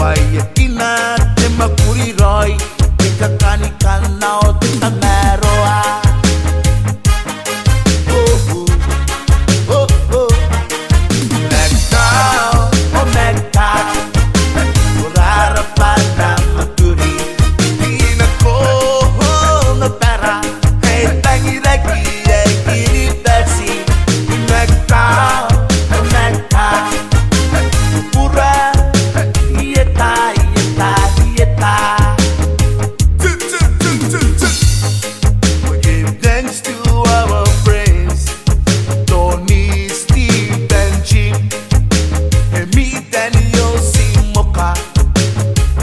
Ina te makuri roi Ika kani kanao te tangaroa MacDowell, oh MacDowell Urara pada makuri Ina ko na pera Hey tangi lagi Gini taxi MacDowell, oh MacDowell Pura we give thanks to our friends Tony, Steve and Jim Emi, Daniel, Simoka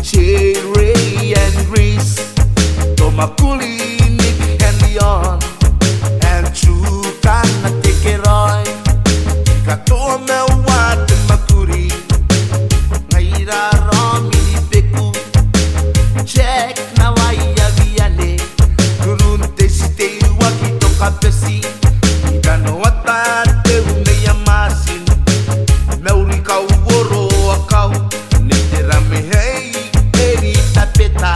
Jay, Ray and Reese Tomakuli, Nick and Leon And Chuka na Tekeroy Katoa mewa te makuri Ngaira romi beku Check na waya viane Nurunte si te wakito kapesi Igano atate une yamasin Meuri kau woro akau Netera me hei eri tapeta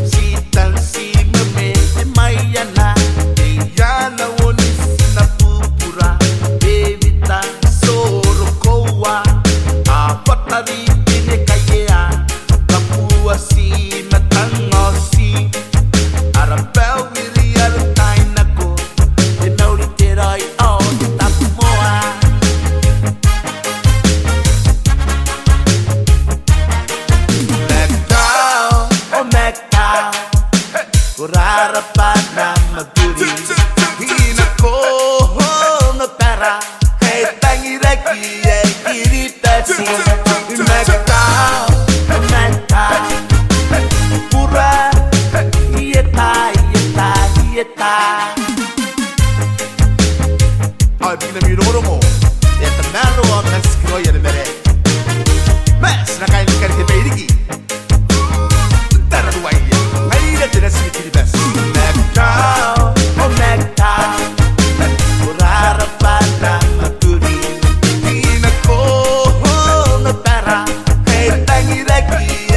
Sitan si meme te mayana Te yana wonis na pupura Bebita soro koa Apatari pine kayea Kapua si matangosi Arabel wiri arantai nako Te mauri te roi o te tapu moa MacDowell, oh MacDowell Urara pada maguri Hina ko na pera Hey tangi lagi Giri taxi MacDowell, oh MacDowell Pura Ieta Ay bine mi loro mo Eta mero o Mexico ya de mere Mes na kain kari te beirigi Tara duwaya Aira te nasi kiri bes MacDowell, oh MacDowell Urara pada maguri Hina ko na pera Hey tangi lagi